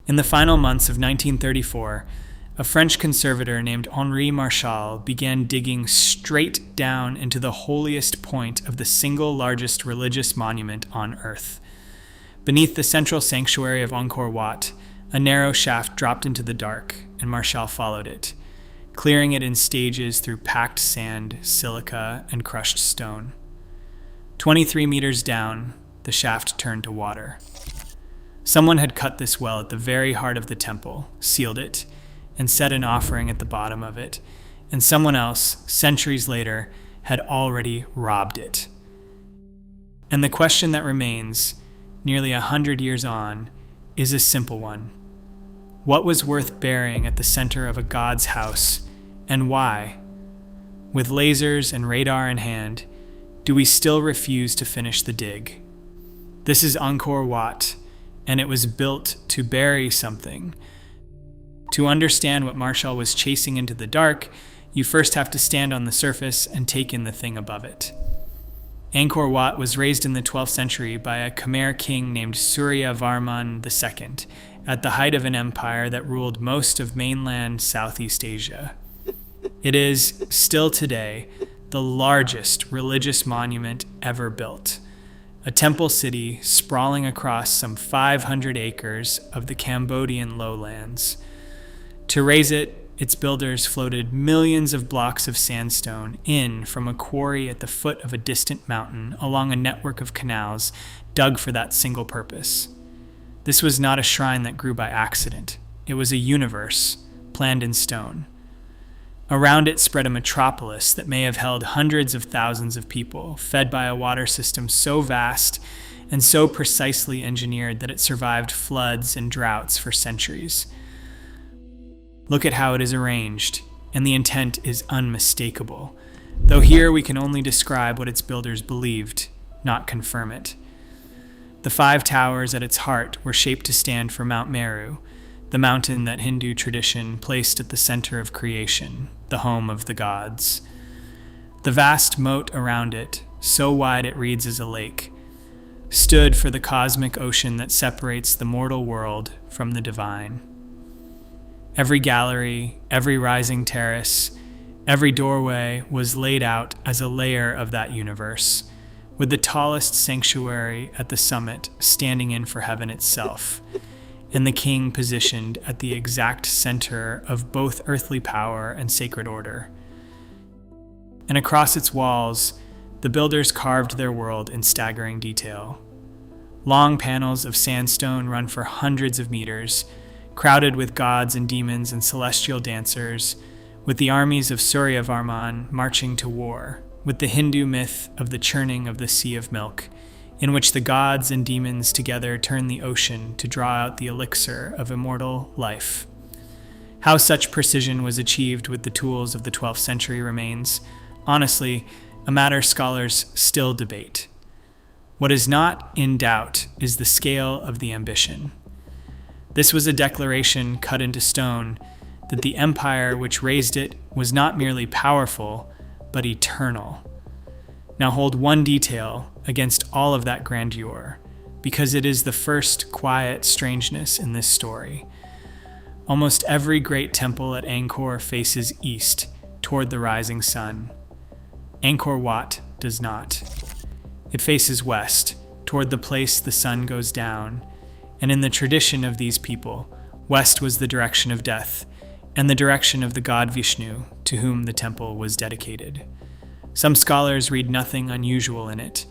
In the final months of 1934, a French conservator named Henri Marchal began digging straight down into the holiest point of the single largest religious monument on Earth. Beneath the central sanctuary of Angkor Wat, a narrow shaft dropped into the dark, and Marchal followed it, clearing it in stages through packed sand, silica, and crushed stone. 23 meters down, the shaft turned to water. Someone had cut this well at the very heart of the temple, sealed it, and set an offering at the bottom of it, and someone else, centuries later, had already robbed it. And the question that remains, nearly 100 years on, is a simple one. What was worth burying at the center of a god's house, and why? With lasers and radar in hand, do we still refuse to finish the dig? This is Angkor Wat, and it was built to bury something. To understand what Marshall was chasing into the dark, you first have to stand on the surface and take in the thing above it. Angkor Wat was raised in the 12th century by a Khmer king named Suryavarman the Second, at the height of an empire that ruled most of mainland Southeast Asia. It is, still today, the largest religious monument ever built, a temple city sprawling across some 500 acres of the Cambodian lowlands. To raise it, its builders floated millions of blocks of sandstone in from a quarry at the foot of a distant mountain along a network of canals dug for that single purpose. This was not a shrine that grew by accident. It was a universe, planned in stone. Around it spread a metropolis that may have held hundreds of thousands of people, fed by a water system so vast and so precisely engineered that it survived floods and droughts for centuries. Look at how it is arranged, and the intent is unmistakable, though here we can only describe what its builders believed, not confirm it. The 5 towers at its heart were shaped to stand for Mount Meru, the mountain that Hindu tradition placed at the center of creation, the home of the gods. The vast moat around it, so wide it reads as a lake, stood for the cosmic ocean that separates the mortal world from the divine. Every gallery, every rising terrace, every doorway was laid out as a layer of that universe, with the tallest sanctuary at the summit standing in for heaven itself, and the king positioned at the exact center of both earthly power and sacred order. And across its walls, the builders carved their world in staggering detail. Long panels of sandstone run for hundreds of meters, crowded with gods and demons and celestial dancers, with the armies of Suryavarman marching to war, with the Hindu myth of the churning of the Sea of Milk, in which the gods and demons together turn the ocean to draw out the elixir of immortal life. How such precision was achieved with the tools of the 12th century remains, honestly, a matter scholars still debate. What is not in doubt is the scale of the ambition. This was a declaration cut into stone that the empire which raised it was not merely powerful, but eternal. Now hold one detail against all of that grandeur, because it is the first quiet strangeness in this story. Almost every great temple at Angkor faces east, toward the rising sun. Angkor Wat does not. It faces west, toward the place the sun goes down, and in the tradition of these people, west was the direction of death, and the direction of the god Vishnu, to whom the temple was dedicated. Some scholars read nothing unusual in it.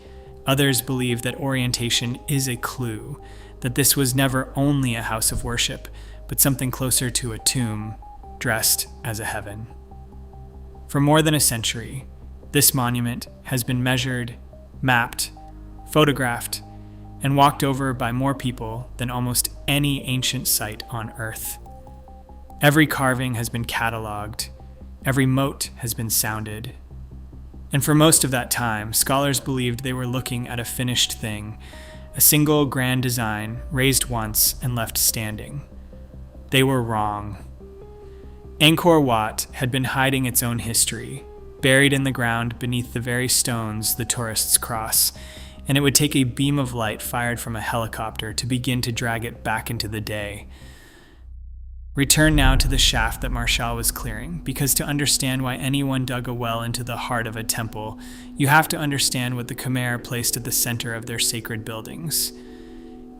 Others believe that orientation is a clue, that this was never only a house of worship, but something closer to a tomb, dressed as a heaven. For more than a century, this monument has been measured, mapped, photographed, and walked over by more people than almost any ancient site on Earth. Every carving has been cataloged, every moat has been sounded. And for most of that time, scholars believed they were looking at a finished thing, a single grand design raised once and left standing. They were wrong. Angkor Wat had been hiding its own history, buried in the ground beneath the very stones the tourists cross, and it would take a beam of light fired from a helicopter to begin to drag it back into the day. Return now to the shaft that Marshal was clearing, because to understand why anyone dug a well into the heart of a temple, you have to understand what the Khmer placed at the center of their sacred buildings.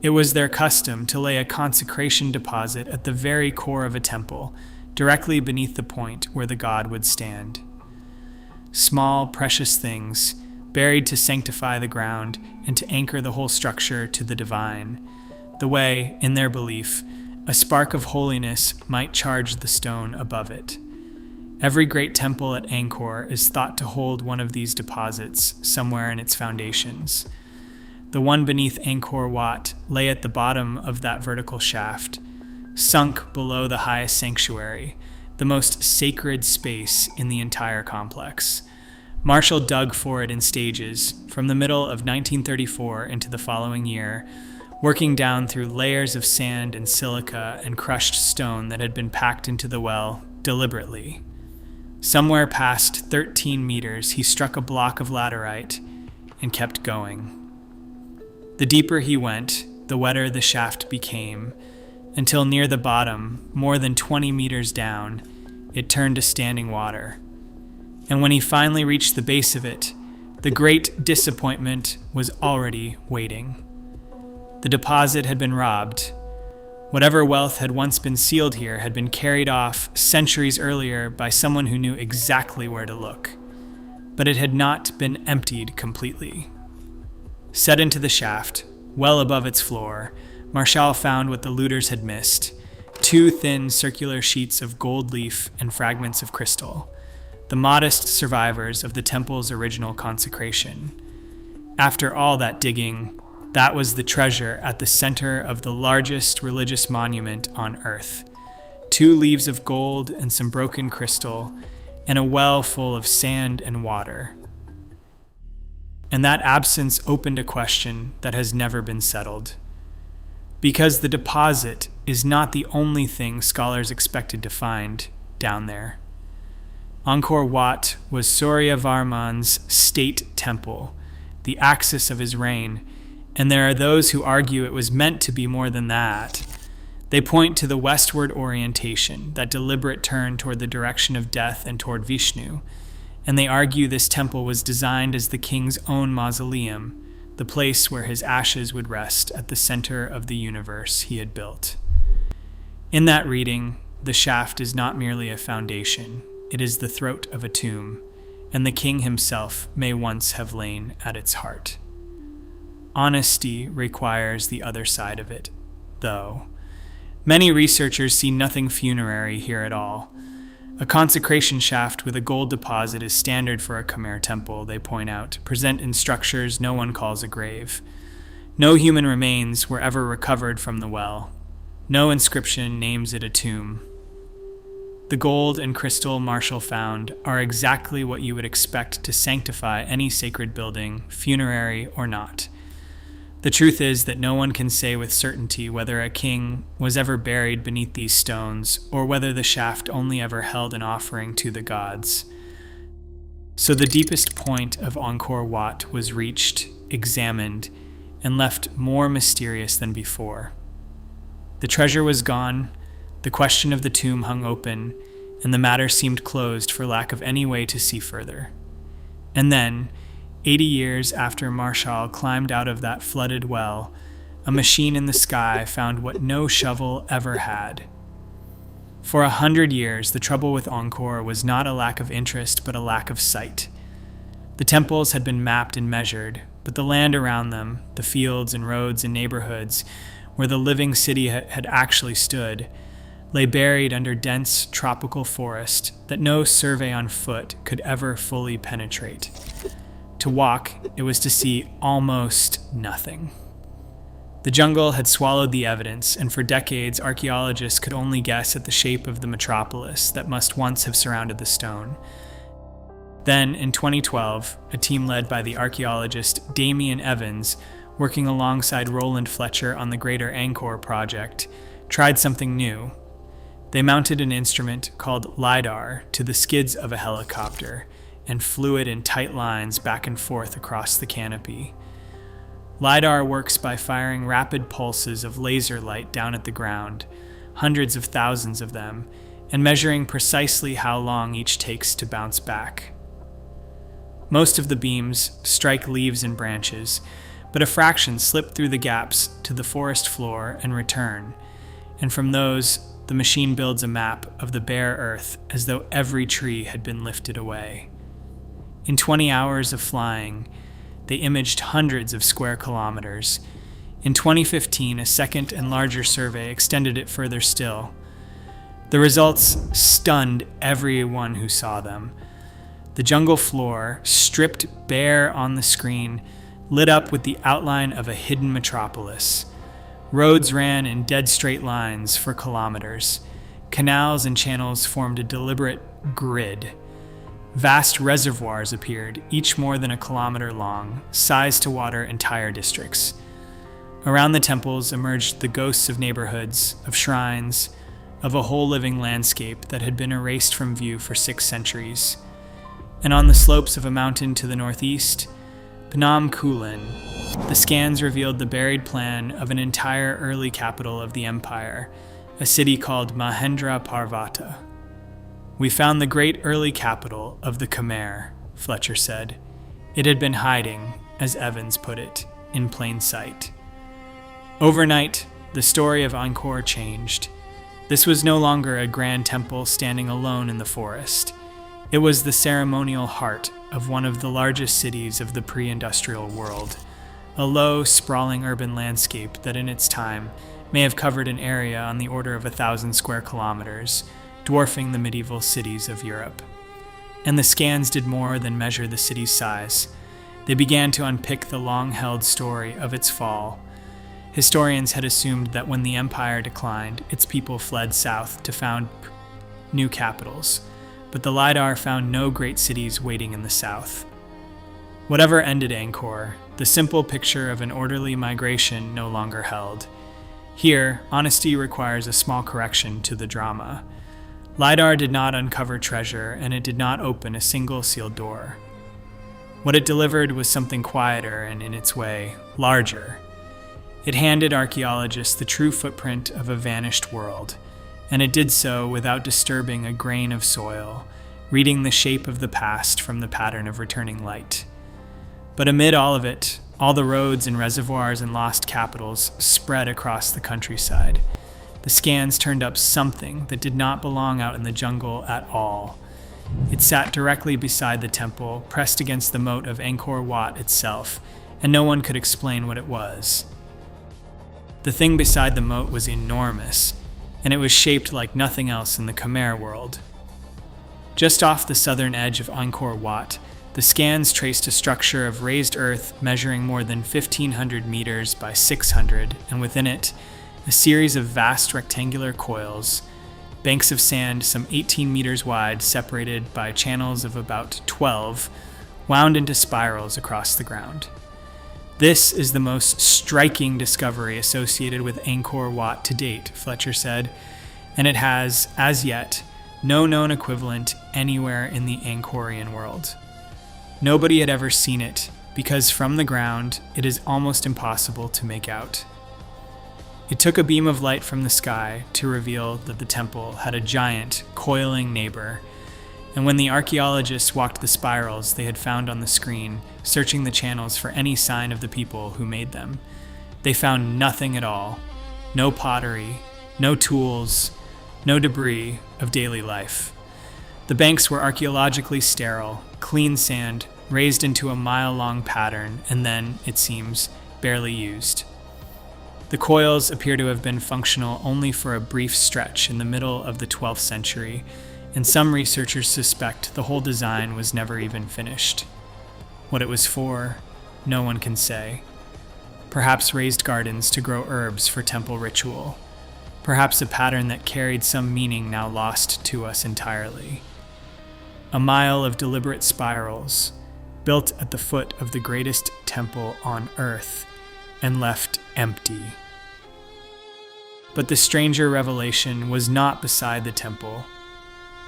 It was their custom to lay a consecration deposit at the very core of a temple, directly beneath the point where the god would stand. Small, precious things, buried to sanctify the ground and to anchor the whole structure to the divine, the way, in their belief, a spark of holiness might charge the stone above it. Every great temple at Angkor is thought to hold one of these deposits somewhere in its foundations. The one beneath Angkor Wat lay at the bottom of that vertical shaft, sunk below the highest sanctuary, the most sacred space in the entire complex. Marshall dug for it in stages from the middle of 1934 into the following year, working down through layers of sand and silica and crushed stone that had been packed into the well deliberately. Somewhere past 13 meters, he struck a block of laterite and kept going. The deeper he went, the wetter the shaft became, until near the bottom, more than 20 meters down, it turned to standing water. And when he finally reached the base of it, the great disappointment was already waiting. The deposit had been robbed. Whatever wealth had once been sealed here had been carried off centuries earlier by someone who knew exactly where to look. But it had not been emptied completely. Set into the shaft, well above its floor, Marshal found what the looters had missed: 2 thin circular sheets of gold leaf and fragments of crystal, the modest survivors of the temple's original consecration. After all that digging, that was the treasure at the center of the largest religious monument on Earth. 2 leaves of gold and some broken crystal, and a well full of sand and water. And that absence opened a question that has never been settled. Because the deposit is not the only thing scholars expected to find down there. Angkor Wat was Suryavarman's state temple, the axis of his reign, and there are those who argue it was meant to be more than that. They point to the westward orientation, that deliberate turn toward the direction of death and toward Vishnu, and they argue this temple was designed as the king's own mausoleum, the place where his ashes would rest at the center of the universe he had built. In that reading, the shaft is not merely a foundation, it is the throat of a tomb, and the king himself may once have lain at its heart. Honesty requires the other side of it, though. Many researchers see nothing funerary here at all. A consecration shaft with a gold deposit is standard for a Khmer temple, they point out, present in structures no one calls a grave. No human remains were ever recovered from the well. No inscription names it a tomb. The gold and crystal Marshall found are exactly what you would expect to sanctify any sacred building, funerary or not. The truth is that no one can say with certainty whether a king was ever buried beneath these stones or whether the shaft only ever held an offering to the gods. So the deepest point of Angkor Wat was reached, examined, and left more mysterious than before. The treasure was gone, the question of the tomb hung open, and the matter seemed closed for lack of any way to see further. And then, 80 years after Marshal climbed out of that flooded well, a machine in the sky found what no shovel ever had. For 100 years, the trouble with Angkor was not a lack of interest, but a lack of sight. The temples had been mapped and measured, but the land around them, the fields and roads and neighborhoods, where the living city had actually stood, lay buried under dense tropical forest that no survey on foot could ever fully penetrate. To walk, it was to see almost nothing. The jungle had swallowed the evidence, and for decades, archaeologists could only guess at the shape of the metropolis that must once have surrounded the stone. Then, in 2012, a team led by the archaeologist Damien Evans, working alongside Roland Fletcher on the Greater Angkor project, tried something new. They mounted an instrument called LiDAR to the skids of a helicopter and flew it in tight lines back and forth across the canopy. LiDAR works by firing rapid pulses of laser light down at the ground, hundreds of thousands of them, and measuring precisely how long each takes to bounce back. Most of the beams strike leaves and branches, but a fraction slip through the gaps to the forest floor and return, and from those, the machine builds a map of the bare earth as though every tree had been lifted away. In 20 hours of flying, they imaged hundreds of square kilometers. In 2015, a second and larger survey extended it further still. The results stunned everyone who saw them. The jungle floor, stripped bare on the screen, lit up with the outline of a hidden metropolis. Roads ran in dead straight lines for kilometers. Canals and channels formed a deliberate grid. Vast reservoirs appeared, each more than a kilometer long, sized to water entire districts. Around the temples emerged the ghosts of neighborhoods, of shrines, of a whole living landscape that had been erased from view for 6 centuries. And on the slopes of a mountain to the northeast, Phnom Kulen, the scans revealed the buried plan of an entire early capital of the empire, a city called Mahendra Parvata. "We found the great early capital of the Khmer," Fletcher said. "It had been hiding, as Evans put it, in plain sight." Overnight, the story of Angkor changed. This was no longer a grand temple standing alone in the forest. It was the ceremonial heart of one of the largest cities of the pre-industrial world, a low, sprawling urban landscape that in its time may have covered an area on the order of 1,000 square kilometers, dwarfing the medieval cities of Europe. And the scans did more than measure the city's size. They began to unpick the long-held story of its fall. Historians had assumed that when the empire declined, its people fled south to found new capitals, but the LiDAR found no great cities waiting in the south. Whatever ended Angkor, the simple picture of an orderly migration no longer held. Here, honesty requires a small correction to the drama. LiDAR did not uncover treasure, and it did not open a single sealed door. What it delivered was something quieter and, in its way, larger. It handed archaeologists the true footprint of a vanished world, and it did so without disturbing a grain of soil, reading the shape of the past from the pattern of returning light. But amid all of it, all the roads and reservoirs and lost capitals spread across the countryside. The scans turned up something that did not belong out in the jungle at all. It sat directly beside the temple, pressed against the moat of Angkor Wat itself, and no one could explain what it was. The thing beside the moat was enormous, and it was shaped like nothing else in the Khmer world. Just off the southern edge of Angkor Wat, the scans traced a structure of raised earth measuring more than 1,500 meters by 600, and within it, a series of vast rectangular coils, banks of sand some 18 meters wide separated by channels of about 12, wound into spirals across the ground. "This is the most striking discovery associated with Angkor Wat to date," Fletcher said, "and it has, as yet, no known equivalent anywhere in the Angkorian world. Nobody had ever seen it, because from the ground, it is almost impossible to make out." It took a beam of light from the sky to reveal that the temple had a giant, coiling neighbor, and when the archaeologists walked the spirals they had found on the screen, searching the channels for any sign of the people who made them, they found nothing at all. No pottery, no tools, no debris of daily life. The banks were archaeologically sterile, clean sand, raised into a mile-long pattern, and then, it seems, barely used. The coils appear to have been functional only for a brief stretch in the middle of the 12th century, and some researchers suspect the whole design was never even finished. What it was for, no one can say. Perhaps raised gardens to grow herbs for temple ritual. Perhaps a pattern that carried some meaning now lost to us entirely. A mile of deliberate spirals, built at the foot of the greatest temple on earth, and left empty. But the stranger revelation was not beside the temple.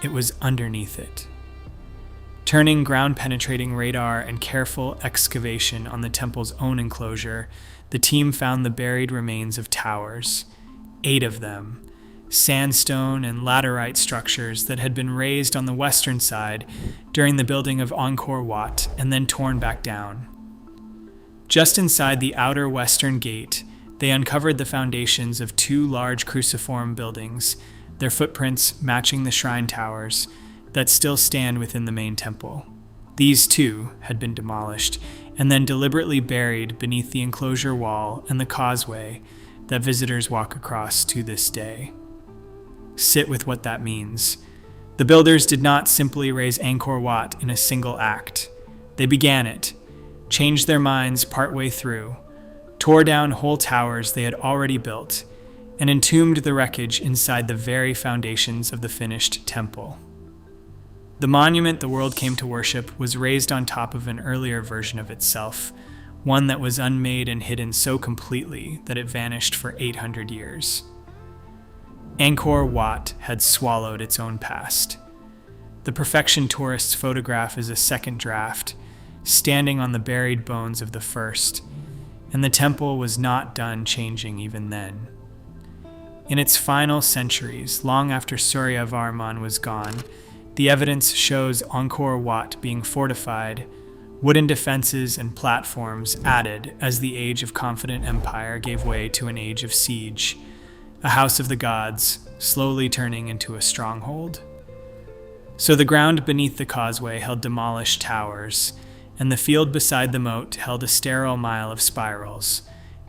It was underneath it. Turning ground-penetrating radar and careful excavation on the temple's own enclosure, the team found the buried remains of towers, 8 of them, sandstone and laterite structures that had been raised on the western side during the building of Angkor Wat and then torn back down. Just inside the outer western gate, they uncovered the foundations of 2 large cruciform buildings, their footprints matching the shrine towers that still stand within the main temple. These too had been demolished and then deliberately buried beneath the enclosure wall and the causeway that visitors walk across to this day. Sit with what that means. The builders did not simply raise Angkor Wat in a single act. They began it, changed their minds partway through, tore down whole towers they had already built, and entombed the wreckage inside the very foundations of the finished temple. The monument the world came to worship was raised on top of an earlier version of itself, one that was unmade and hidden so completely that it vanished for 800 years. Angkor Wat had swallowed its own past. The perfection tourists photograph is a second draft, standing on the buried bones of the first, and the temple was not done changing even then. In its final centuries, long after Suryavarman was gone, the evidence shows Angkor Wat being fortified, wooden defenses and platforms added as the age of confident empire gave way to an age of siege, a house of the gods slowly turning into a stronghold. So the ground beneath the causeway held demolished towers, and the field beside the moat held a sterile mile of spirals,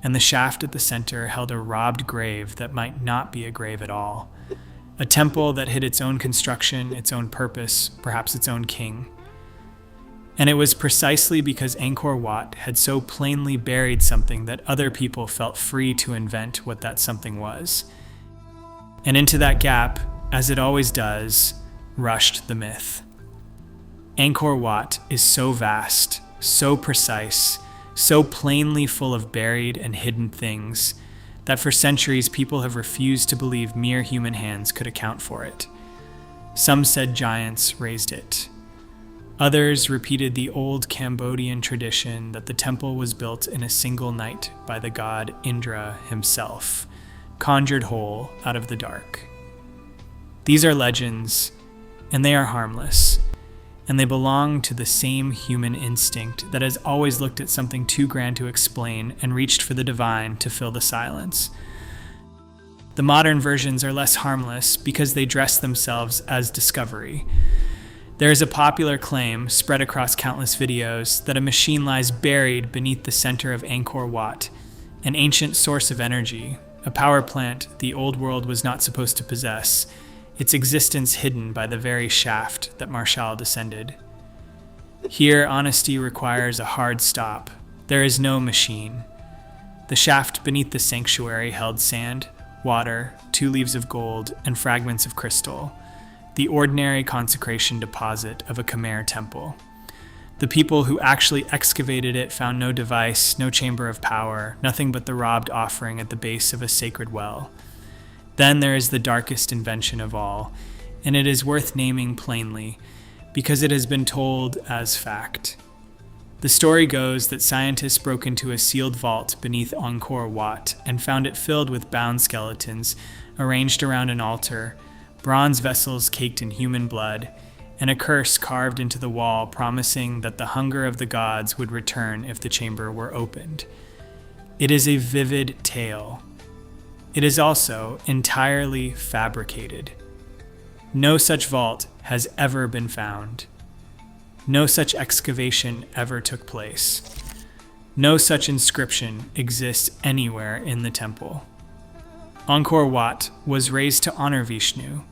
and the shaft at the center held a robbed grave that might not be a grave at all, a temple that hid its own construction, its own purpose, perhaps its own king. And it was precisely because Angkor Wat had so plainly buried something that other people felt free to invent what that something was. And into that gap, as it always does, rushed the myth. Angkor Wat is so vast, so precise, so plainly full of buried and hidden things that for centuries people have refused to believe mere human hands could account for it. Some said giants raised it. Others repeated the old Cambodian tradition that the temple was built in a single night by the god Indra himself, conjured whole out of the dark. These are legends, and they are harmless, and they belong to the same human instinct that has always looked at something too grand to explain and reached for the divine to fill the silence. The modern versions are less harmless because they dress themselves as discovery. There is a popular claim, spread across countless videos, that a machine lies buried beneath the center of Angkor Wat, an ancient source of energy, a power plant the old world was not supposed to possess, its existence hidden by the very shaft that Marshall descended. Here, honesty requires a hard stop. There is no machine. The shaft beneath the sanctuary held sand, water, 2 leaves of gold, and fragments of crystal, the ordinary consecration deposit of a Khmer temple. The people who actually excavated it found no device, no chamber of power, nothing but the robbed offering at the base of a sacred well. Then there is the darkest invention of all, and it is worth naming plainly, because it has been told as fact. The story goes that scientists broke into a sealed vault beneath Angkor Wat and found it filled with bound skeletons arranged around an altar, bronze vessels caked in human blood, and a curse carved into the wall promising that the hunger of the gods would return if the chamber were opened. It is a vivid tale. It is also entirely fabricated. No such vault has ever been found. No such excavation ever took place. No such inscription exists anywhere in the temple. Angkor Wat was raised to honor Vishnu,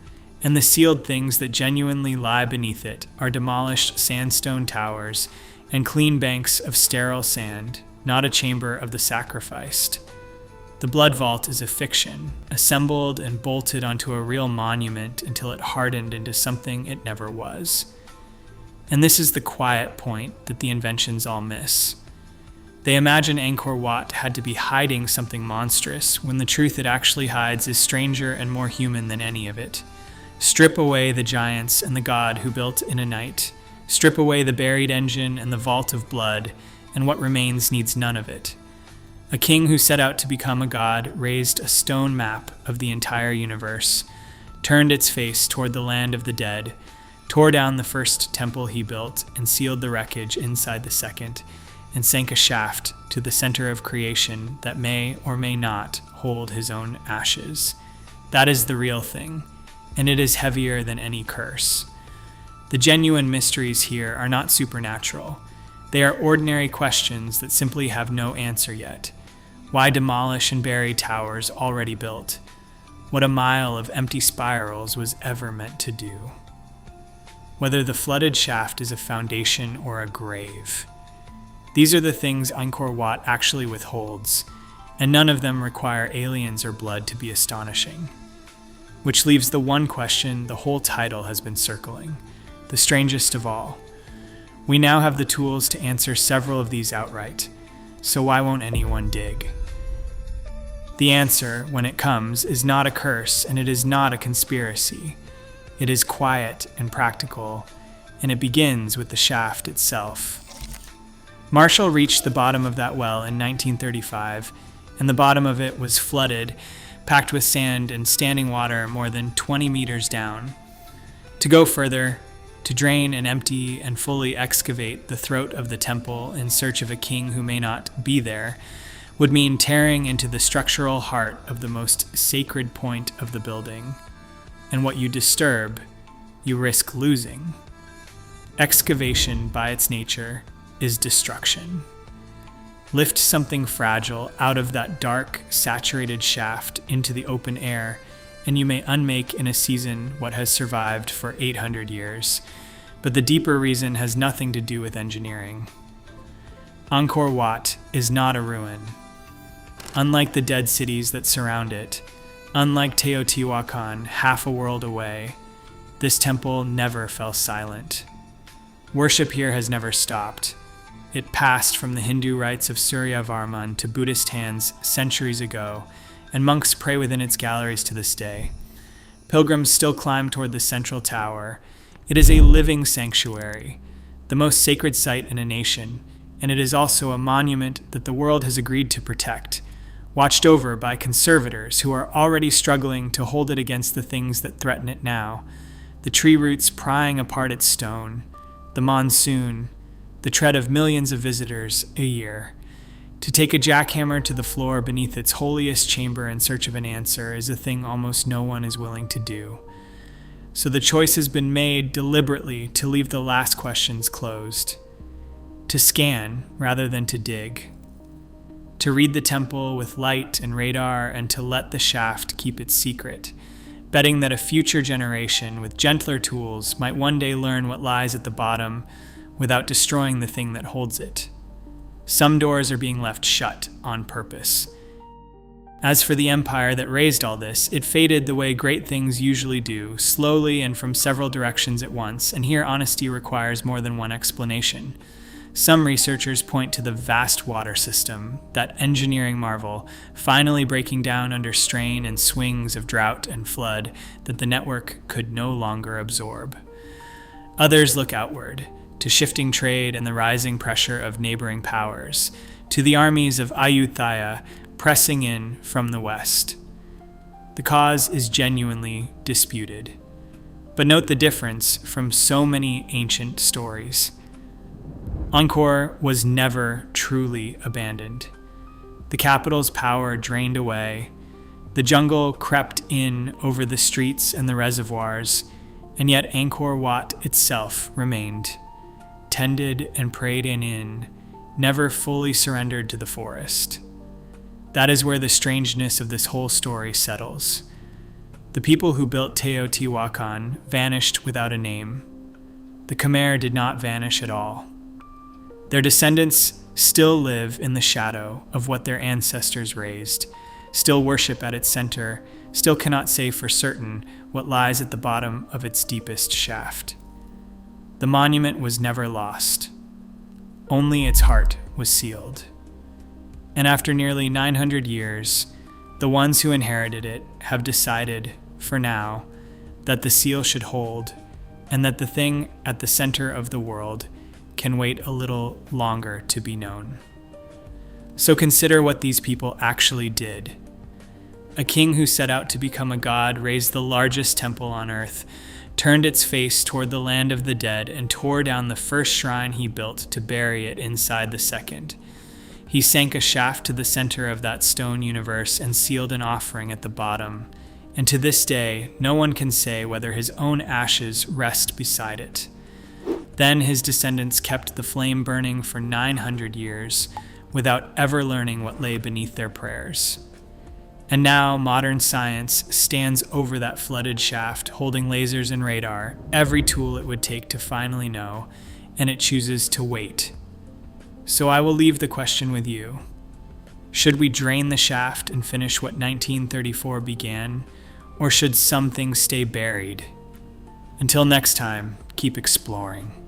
and the sealed things that genuinely lie beneath it are demolished sandstone towers and clean banks of sterile sand, not a chamber of the sacrificed. The blood vault is a fiction, assembled and bolted onto a real monument until it hardened into something it never was. And this is the quiet point that the inventions all miss. They imagine Angkor Wat had to be hiding something monstrous when the truth it actually hides is stranger and more human than any of it. Strip away the giants and the god who built in a night. Strip away the buried engine and the vault of blood, and what remains needs none of it. A king who set out to become a god raised a stone map of the entire universe, turned its face toward the land of the dead, tore down the first temple he built, and sealed the wreckage inside the second, and sank a shaft to the center of creation that may or may not hold his own ashes. That is the real thing, and it is heavier than any curse. The genuine mysteries here are not supernatural. They are ordinary questions that simply have no answer yet. Why demolish and bury towers already built? What a mile of empty spirals was ever meant to do? Whether the flooded shaft is a foundation or a grave. These are the things Angkor Wat actually withholds, and none of them require aliens or blood to be astonishing. Which leaves the one question the whole title has been circling, the strangest of all. We now have the tools to answer several of these outright, so why won't anyone dig? The answer, when it comes, is not a curse, and it is not a conspiracy. It is quiet and practical, and it begins with the shaft itself. Marshall reached the bottom of that well in 1935, and the bottom of it was flooded, packed with sand and standing water more than 20 meters down. To go further, to drain and empty and fully excavate the throat of the temple in search of a king who may not be there, would mean tearing into the structural heart of the most sacred point of the building. And what you disturb, you risk losing. Excavation, by its nature, is destruction. Lift something fragile out of that dark, saturated shaft into the open air, and you may unmake in a season what has survived for 800 years. But the deeper reason has nothing to do with engineering. Angkor Wat is not a ruin. Unlike the dead cities that surround it, unlike Teotihuacan half a world away, this temple never fell silent. Worship here has never stopped. It passed from the Hindu rites of Suryavarman to Buddhist hands centuries ago, and monks pray within its galleries to this day. Pilgrims still climb toward the central tower. It is a living sanctuary, the most sacred site in a nation, and it is also a monument that the world has agreed to protect, watched over by conservators who are already struggling to hold it against the things that threaten it now, the tree roots prying apart its stone, the monsoon, the tread of millions of visitors a year. To take a jackhammer to the floor beneath its holiest chamber in search of an answer is a thing almost no one is willing to do. So the choice has been made deliberately to leave the last questions closed, to scan rather than to dig, to read the temple with light and radar, and to let the shaft keep its secret, betting that a future generation with gentler tools might one day learn what lies at the bottom without destroying the thing that holds it. Some doors are being left shut on purpose. As for the empire that raised all this, it faded the way great things usually do, slowly and from several directions at once, and here honesty requires more than one explanation. Some researchers point to the vast water system, that engineering marvel, finally breaking down under strain and swings of drought and flood that the network could no longer absorb. Others look outward, to shifting trade and the rising pressure of neighboring powers, to the armies of Ayutthaya pressing in from the west. The cause is genuinely disputed. But note the difference from so many ancient stories. Angkor was never truly abandoned. The capital's power drained away. The jungle crept in over the streets and the reservoirs, and yet Angkor Wat itself remained, tended and prayed in, never fully surrendered to the forest. That is where the strangeness of this whole story settles. The people who built Teotihuacan vanished without a name. The Khmer did not vanish at all. Their descendants still live in the shadow of what their ancestors raised, still worship at its center, still cannot say for certain what lies at the bottom of its deepest shaft. The monument was never lost. Only its heart was sealed. And after nearly 900 years, the ones who inherited it have decided, for now, that the seal should hold, and that the thing at the center of the world can wait a little longer to be known. So consider what these people actually did. A king who set out to become a god raised the largest temple on earth, turned its face toward the land of the dead, and tore down the first shrine he built to bury it inside the second. He sank a shaft to the center of that stone universe and sealed an offering at the bottom. And to this day, no one can say whether his own ashes rest beside it. Then his descendants kept the flame burning for 900 years, without ever learning what lay beneath their prayers. And now modern science stands over that flooded shaft, holding lasers and radar, every tool it would take to finally know, and it chooses to wait. So I will leave the question with you. Should we drain the shaft and finish what 1934 began, or should some things stay buried? Until next time, keep exploring.